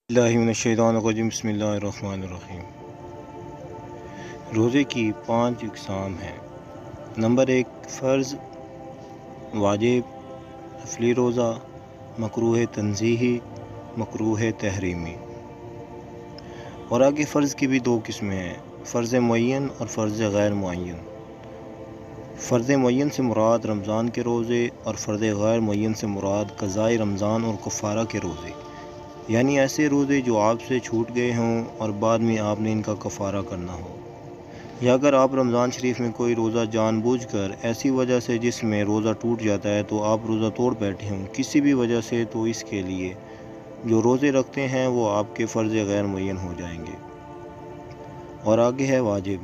اللہ من الشیطان الرجیم بسم اللہ الرحمن الرحیم۔ روزے کی 5 اقسام ہیں۔ نمبر 1 فرض، واجب، نفلی روزہ، مکروہ تنزیہی، مکروہ تحریمی۔ اور آگے فرض کی بھی 2 قسمیں ہیں، فرض معین اور فرض غیر معین۔ فرض معین سے مراد رمضان کے روزے اور فرض غیر معین سے مراد قضاء رمضان اور کفارہ کے روزے، یعنی ایسے روزے جو آپ سے چھوٹ گئے ہوں اور بعد میں آپ نے ان کا کفارہ کرنا ہو، یا اگر آپ رمضان شریف میں کوئی روزہ جان بوجھ کر ایسی وجہ سے جس میں روزہ ٹوٹ جاتا ہے تو آپ روزہ توڑ بیٹھے ہوں کسی بھی وجہ سے، تو اس کے لیے جو روزے رکھتے ہیں وہ آپ کے فرض غیر معین ہو جائیں گے۔ اور آگے ہے واجب۔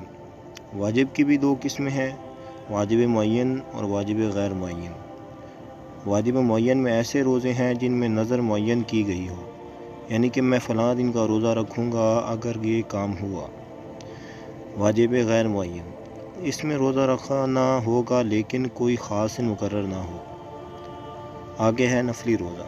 واجب کی بھی 2 قسمیں ہیں، واجب معین اور واجب غیر معین۔ واجب معین میں ایسے روزے ہیں جن میں نظر معین کی گئی ہو، یعنی کہ میں فلاں دن کا روزہ رکھوں گا اگر یہ کام ہوا۔ واجب غیر معین، اس میں روزہ رکھنا ہوگا لیکن کوئی خاص دن مقرر نہ ہو۔ آگے ہے نفلی روزہ۔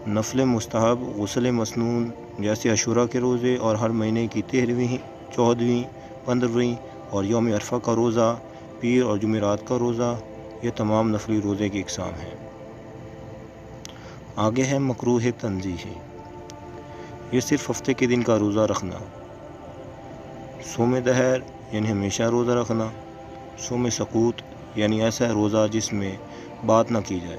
نفل مستحب، غسل مسنون جیسے عاشوراء کے روزے اور ہر مہینے کی 13ویں، 14ویں، 15ویں اور یوم عرفہ کا روزہ، پیر اور جمعرات کا روزہ، یہ تمام نفلی روزے کی اقسام ہیں۔ آگے ہے مکروہ تنزیہی، یہ صرف ہفتے کے دن کا روزہ رکھنا۔ صوم دہر یعنی ہمیشہ روزہ رکھنا۔ صوم سقوط یعنی ایسا روزہ جس میں بات نہ کی جائے۔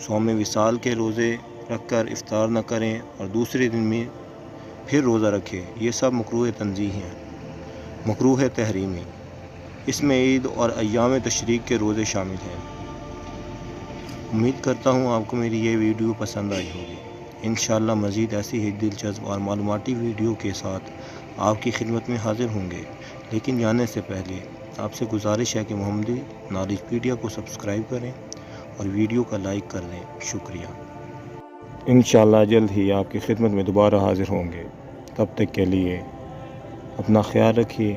صوم وصال کے روزے رکھ کر افطار نہ کریں اور دوسرے دن میں پھر روزہ رکھیں، یہ سب مکروہ تنزیہی ہیں۔ مکروہ تحریمی، اس میں عید اور ایام تشریق کے روزے شامل ہیں۔ امید کرتا ہوں آپ کو میری یہ ویڈیو پسند آئی ہوگی۔ انشاءاللہ مزید ایسی ہی دلچسپ اور معلوماتی ویڈیو کے ساتھ آپ کی خدمت میں حاضر ہوں گے، لیکن جانے سے پہلے آپ سے گزارش ہے کہ محمدی نالج پیڈیا کو سبسکرائب کریں اور ویڈیو کا لائک کر دیں۔ شکریہ۔ انشاءاللہ جلد ہی آپ کی خدمت میں دوبارہ حاضر ہوں گے، تب تک کے لیے اپنا خیال رکھیے۔